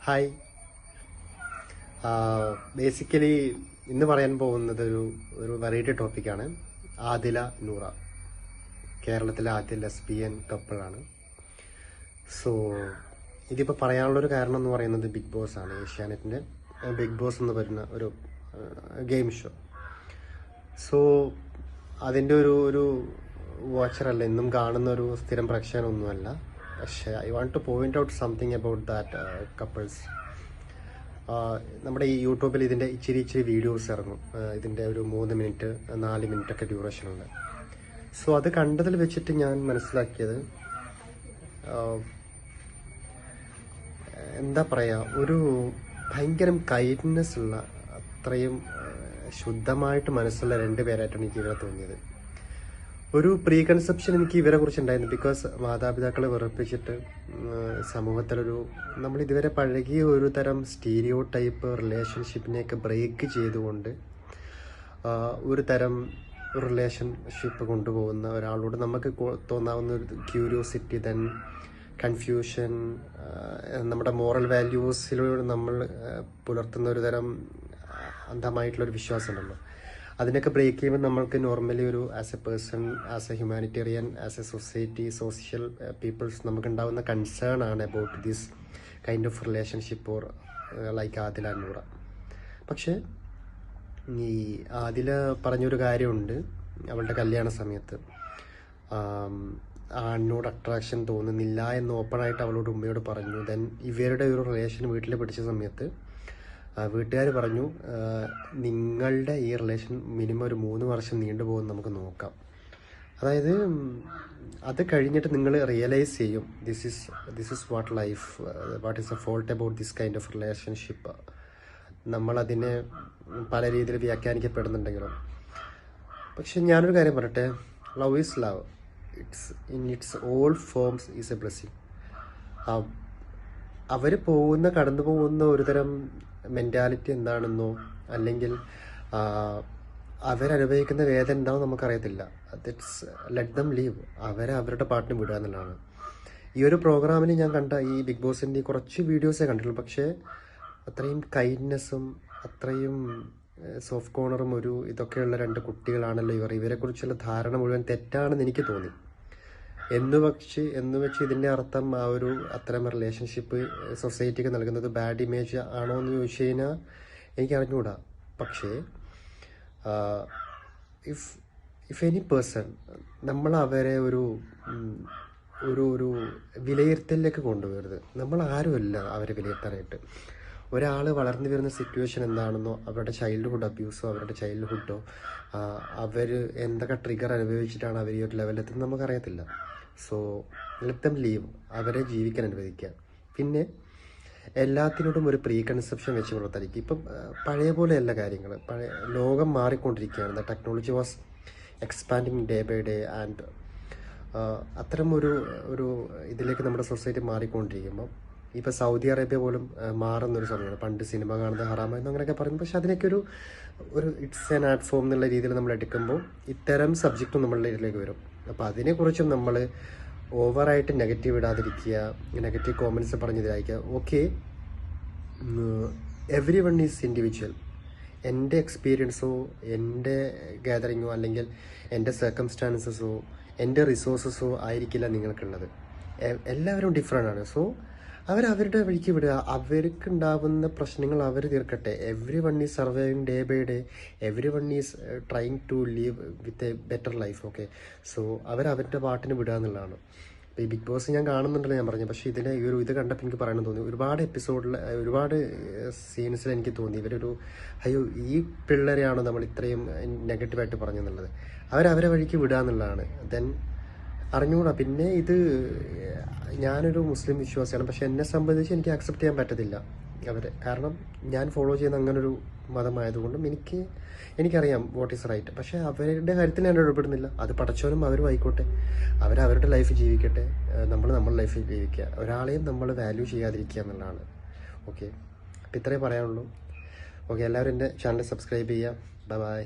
Hi. Basically ഇന്ന് പറയാൻ പോകുന്നത് ഒരു വെറൈറ്റി ടോപ്പിക്കാണ്. ആദില നൂറ കേരളത്തിലെ ആദ്യ ലെസ്ബിയൻ കപ്പിളാണ്. സോ ഇതിപ്പോൾ പറയാനുള്ളൊരു കാരണം എന്ന് പറയുന്നത് ബിഗ് ബോസ് ആണ്. ഏഷ്യാനെറ്റിൻ്റെ ബിഗ് ബോസ് എന്ന് പറയുന്ന ഒരു ഗെയിം ഷോ. സോ അതിൻ്റെ ഒരു വാച്ചറല്ല, എന്നും കാണുന്ന ഒരു സ്ഥിരം പ്രേക്ഷകനൊന്നുമല്ല. പക്ഷേ I want two point out something about that couples. നമ്മുടെ ഈ യൂട്യൂബിൽ ഇതിൻ്റെ ഇച്ചിരി വീഡിയോസ് ഇറങ്ങും. ഇതിൻ്റെ ഒരു 3 മിനിറ്റ് 4 മിനിറ്റ് ഒക്കെ ഡ്യൂറേഷനുണ്ട്. സോ അത് കണ്ടതിൽ വെച്ചിട്ട് ഞാൻ മനസ്സിലാക്കിയത്, എന്താ പറയുക, ഒരു ഭയങ്കരം കൈൻഡ്നെസ് ഉള്ള, അത്രയും ശുദ്ധമായിട്ട് മനസ്സുള്ള 2 പേരായിട്ടാണ് എനിക്ക് ഇവരെ തോന്നിയത്. ഒരു പ്രീ കൺസെപ്ഷൻ എനിക്ക് ഇവരെ കുറിച്ച് ഉണ്ടായിരുന്നു. ബിക്കോസ് മാതാപിതാക്കളെ വെറുപ്പിച്ചിട്ട് നമ്മൾ ഇതുവരെ പഴകിയ ഒരു തരം സ്റ്റീരിയോ ടൈപ്പ് റിലേഷൻഷിപ്പിനെയൊക്കെ ബ്രേക്ക് ചെയ്തുകൊണ്ട് ഒരു തരം റിലേഷൻഷിപ്പ് കൊണ്ടുപോകുന്ന ഒരാളോട് നമുക്ക് തോന്നാവുന്ന ഒരു ക്യൂരിയോസിറ്റി, ദെൻ കൺഫ്യൂഷൻ, നമ്മുടെ മോറൽ വാല്യൂസിലൂടെ നമ്മൾ പുലർത്തുന്ന ഒരു തരം അന്ധമായിട്ടുള്ളൊരു വിശ്വാസം ഉണ്ടല്ലോ, അതിനൊക്കെ ബ്രേക്ക് ചെയ്യുമ്പോൾ നമ്മൾക്ക് normally as a person, as a humanitarian, as a society, social peoples നമുക്കുണ്ടാവുന്ന കൺസേൺ ആണ് about this kind of relationship or like Adila Noora. പക്ഷേ ഈ ആദില പറഞ്ഞൊരു കാര്യമുണ്ട്. അവളുടെ കല്യാണ സമയത്ത് ആണിനോട് അട്രാക്ഷൻ തോന്നുന്നില്ല എന്ന് ഓപ്പണായിട്ട് അവളോട് ഉമ്മയോട് പറഞ്ഞു. ദെൻ ഇവരുടെ ഒരു റിലേഷൻ വീട്ടിൽ പിടിച്ച സമയത്ത് വീട്ടുകാർ പറഞ്ഞു, നിങ്ങളുടെ ഈ റിലേഷൻ മിനിമം ഒരു 3 വർഷം നീണ്ടുപോകുമെന്ന് നമുക്ക് നോക്കാം. അതായത് അത് കഴിഞ്ഞിട്ട് നിങ്ങൾ റിയലൈസ് ചെയ്യും this is what life, what is a fault about this kind of relationship. നമ്മളതിനെ പല രീതിയിൽ വ്യാഖ്യാനിക്കപ്പെടുന്നുണ്ടെങ്കിലും. പക്ഷെ ഞാനൊരു കാര്യം പറയട്ടെ, love is love. It's all forms is a blessing. അവർ കടന്നു പോകുന്ന ഒരുതരം മെൻറ്റാലിറ്റി എന്താണെന്നോ അല്ലെങ്കിൽ അവരനുഭവിക്കുന്ന വേദന എന്താണെന്ന് നമുക്കറിയത്തില്ല. That's let them leave. അവരുടെ പാട്ടിന് വിടുക എന്നുള്ളതാണ്. ഈ ഒരു പ്രോഗ്രാമിന് ഞാൻ കണ്ട ഈ ബിഗ് ബോസിൻ്റെ കുറച്ച് വീഡിയോസേ കണ്ടിട്ടുള്ളൂ. പക്ഷേ അത്രയും കൈൻഡ്നെസ്സും അത്രയും സോഫ്റ്റ് കോർണറും ഇതൊക്കെയുള്ള 2 കുട്ടികളാണല്ലോ ഇവരെക്കുറിച്ചുള്ള ധാരണ മുഴുവൻ തെറ്റാണെന്ന് എനിക്ക് തോന്നി. എന്ന് വെച്ച് ഇതിൻ്റെ അർത്ഥം അത്തരം റിലേഷൻഷിപ്പ് സൊസൈറ്റിക്ക് നൽകുന്നത് ബാഡ് ഇമേജ് ആണോ എന്ന് ചോദിച്ചു കഴിഞ്ഞാൽ എനിക്ക് അറിഞ്ഞുകൂടാ. പക്ഷേ ഇഫ് എനി പേഴ്സൺ നമ്മൾ അവരെ ഒരു വിലയിരുത്തലിലേക്ക് കൊണ്ടുവരുന്നത്. നമ്മൾ ആരുമല്ല അവരെ വിലയിരുത്താനായിട്ട്. ഒരാൾ വളർന്നു വരുന്ന സിറ്റുവേഷൻ എന്താണെന്നോ, അവരുടെ ചൈൽഡ്ഹുഡ് അബ്യൂസോ, അവരുടെ ചൈൽഡ്ഹുഡോ, അവർ എന്തൊക്കെ ട്രിഗർ അനുഭവിച്ചിട്ടാണ് അവർ ഈ ഒരു ലെവലെത്തുന്നത് നമുക്കറിയത്തില്ല. So let them leave. അവരെ ജീവിക്കാൻ അനുവദിക്കുക. പിന്നെ എല്ലാത്തിനോടും ഒരു പ്രീ കൺസെപ്ഷൻ വെച്ച് പുറത്തായിരിക്കും. ഇപ്പം പഴയ പോലെയല്ല കാര്യങ്ങൾ. ലോകം മാറിക്കൊണ്ടിരിക്കുകയാണ്. The technology was expanding day by day. And അത്തരം ഒരു ഇതിലേക്ക് നമ്മുടെ സൊസൈറ്റി മാറിക്കൊണ്ടിരിക്കുമ്പോൾ ഇപ്പോൾ സൗദി അറേബ്യ പോലും മാറുന്നൊരു സമയമാണ്. പണ്ട് സിനിമ കാണുന്നത് ഹറാമായിരുന്നു അങ്ങനെയൊക്കെ പറയുന്നു. പക്ഷെ അതിനൊക്കെ ഒരു ഇറ്റ്സ് ആൻ ആർട്ട് ഫോം എന്നുള്ള രീതിയിൽ നമ്മൾ എടുക്കുമ്പോൾ ഇത്തരം സബ്ജക്റ്റും നമ്മളുടെ ഇതിലേക്ക് വരും. അപ്പോൾ അതിനെക്കുറിച്ചും നമ്മൾ ഓവറായിട്ട് നെഗറ്റീവ് ഇടാതിരിക്കുക, നെഗറ്റീവ് കോമൻറ്റ്സ് പറഞ്ഞതിലായിരിക്കുക. Okay, every one is individual. എൻ്റെ എക്സ്പീരിയൻസോ എൻ്റെ ഗാദറിങ്ങോ അല്ലെങ്കിൽ എൻ്റെ സർക്കംസ്റ്റാൻസസോ എൻ്റെ റിസോഴ്സസോ ആയിരിക്കില്ല നിങ്ങൾക്കുള്ളത്. എല്ലാവരും ഡിഫറെൻ്റ് ആണ്. സോ അവരുടെ വഴിക്ക് വിടുക. അവർക്കുണ്ടാവുന്ന പ്രശ്നങ്ങൾ അവർ തീർക്കട്ടെ. Every one is surviving day by day. Every one is trying to leave with a better life. Okay, so അവരുടെ പാട്ടിന് വിടുക എന്നുള്ളതാണ്. ഇപ്പോൾ ഈ ബിഗ് ബോസ് ഞാൻ കാണുന്നുണ്ടല്ലോ ഞാൻ പറഞ്ഞു. പക്ഷേ ഇത് കണ്ടപ്പോൾ എനിക്ക് പറയാൻ തോന്നി. ഒരുപാട് എപ്പിസോഡിൽ ഒരുപാട് സീൻസിൽ എനിക്ക് തോന്നി അയ്യോ, ഈ പിള്ളേരെയാണോ നമ്മൾ ഇത്രയും നെഗറ്റീവായിട്ട് പറഞ്ഞെന്നുള്ളത്. അവരെ വഴിക്ക് വിടുക എന്നുള്ളതാണ്. ദെൻ അറിഞ്ഞുകൂടാ. പിന്നെ ഞാനൊരു മുസ്ലിം വിശ്വാസിയാണ്. പക്ഷെ എന്നെ സംബന്ധിച്ച് എനിക്ക് അക്സെപ്റ്റ് ചെയ്യാൻ പറ്റത്തില്ല അവരെ. കാരണം ഞാൻ ഫോളോ ചെയ്യുന്ന അങ്ങനൊരു മതമായതുകൊണ്ടും എനിക്കറിയാം വാട്ട് ഈസ് റൈറ്റ്. പക്ഷെ അവരുടെ കാര്യത്തിൽ ഞാൻ ഇടപെടുന്നില്ല. അത് പടച്ചവനും അവരും ആയിക്കോട്ടെ. അവരുടെ ലൈഫ് ജീവിക്കട്ടെ, നമ്മൾ നമ്മുടെ ലൈഫ് ജീവിക്കുക. ഒരാളെയും നമ്മൾ വാല്യൂ ചെയ്യാതിരിക്കുക എന്നുള്ളതാണ്. ഓക്കെ, അപ്പോൾ ഇത്രയേ പറയാനുള്ളൂ. ഓക്കെ, എല്ലാവരും എൻ്റെ ചാനൽ സബ്സ്ക്രൈബ് ചെയ്യുക. ബൈ.